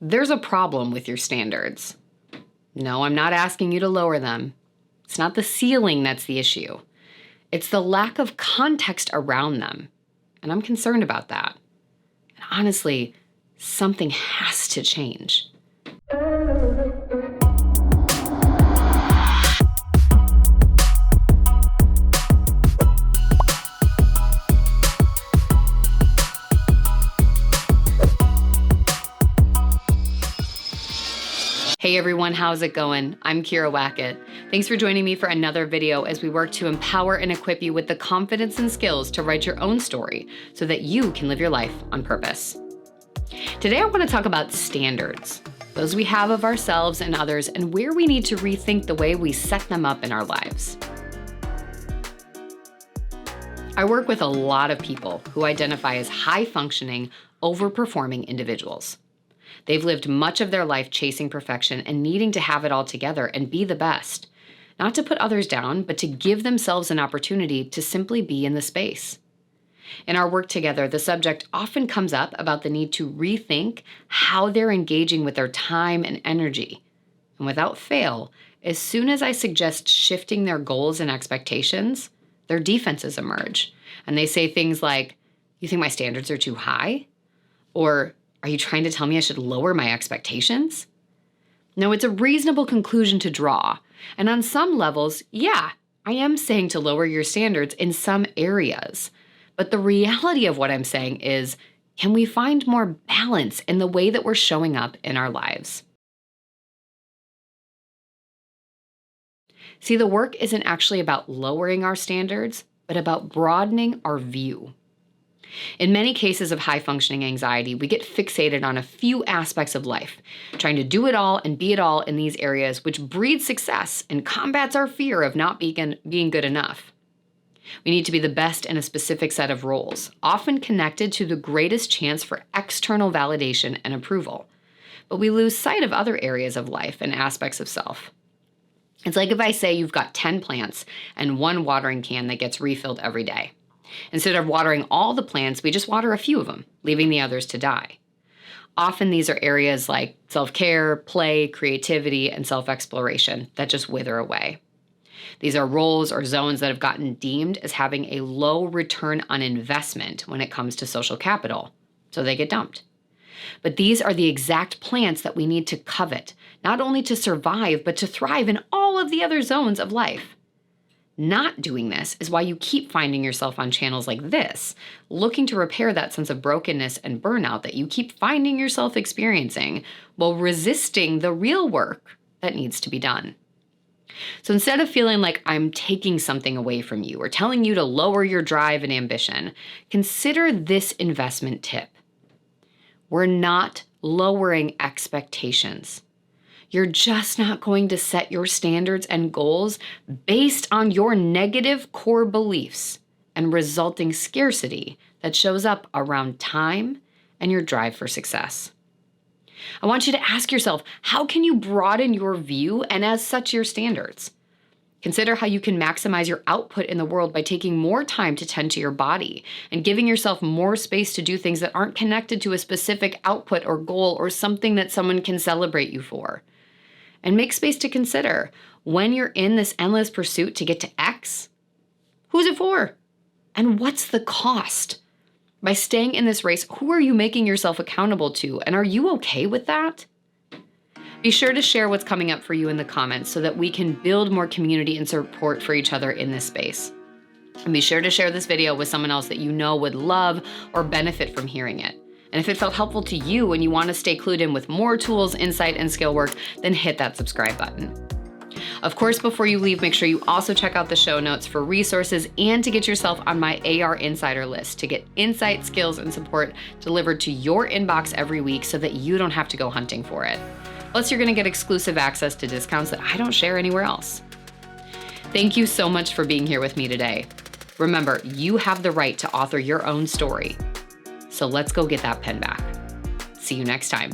there's a problem with your standards. No, I'm not asking you to lower them. It's not the ceiling that's the issue. It's the lack of context around them. And I'm concerned about that. And honestly, something has to change. Hey everyone, how's it going? I'm Kira Wackett. Thanks for joining me for another video as we work to empower and equip you with the confidence and skills to write your own story so that you can live your life on purpose. Today I want to talk about standards, those we have of ourselves and others, and where we need to rethink the way we set them up in our lives. I work with a lot of people who identify as high-functioning, over-performing individuals. They've lived much of their life chasing perfection and needing to have it all together and be the best. Not to put others down, but to give themselves an opportunity to simply be in the space. In our work together, the subject often comes up about the need to rethink how they're engaging with their time and energy. And without fail, as soon as I suggest shifting their goals and expectations, their defenses emerge. And they say things like, "You think my standards are too high?" Or, "Are you trying to tell me I should lower my expectations?" No, it's a reasonable conclusion to draw. And on some levels, yeah, I am saying to lower your standards in some areas. But the reality of what I'm saying is, can we find more balance in the way that we're showing up in our lives? See, the work isn't actually about lowering our standards, but about broadening our view. In many cases of high-functioning anxiety, we get fixated on a few aspects of life, trying to do it all and be it all in these areas, which breeds success and combats our fear of not being good enough. We need to be the best in a specific set of roles, often connected to the greatest chance for external validation and approval. But we lose sight of other areas of life and aspects of self. It's like if I say you've got 10 plants and one watering can that gets refilled every day. Instead of watering all the plants, we just water a few of them, leaving the others to die. Often these are areas like self-care, play, creativity, and self-exploration that just wither away. These are roles or zones that have gotten deemed as having a low return on investment when it comes to social capital, so they get dumped. But these are the exact plants that we need to covet, not only to survive, but to thrive in all of the other zones of life. Not doing this is why you keep finding yourself on channels like this, looking to repair that sense of brokenness and burnout that you keep finding yourself experiencing while resisting the real work that needs to be done. So instead of feeling like I'm taking something away from you or telling you to lower your drive and ambition, consider this investment tip. We're not lowering expectations. You're just not going to set your standards and goals based on your negative core beliefs and resulting scarcity that shows up around time and your drive for success. I want you to ask yourself, how can you broaden your view and as such your standards? Consider how you can maximize your output in the world by taking more time to tend to your body and giving yourself more space to do things that aren't connected to a specific output or goal or something that someone can celebrate you for. And make space to consider, when you're in this endless pursuit to get to X, who's it for? And what's the cost? By staying in this race, who are you making yourself accountable to? And are you okay with that? Be sure to share what's coming up for you in the comments so that we can build more community and support for each other in this space. And be sure to share this video with someone else that you know would love or benefit from hearing it. And if it felt helpful to you and you want to stay clued in with more tools, insight, and skill work, then hit that subscribe button. Of course, before you leave, make sure you also check out the show notes for resources and to get yourself on my AR Insider list to get insight, skills, and support delivered to your inbox every week so that you don't have to go hunting for it. Plus, you're going to get exclusive access to discounts that I don't share anywhere else. Thank you so much for being here with me today. Remember, you have the right to author your own story. So let's go get that pen back. See you next time.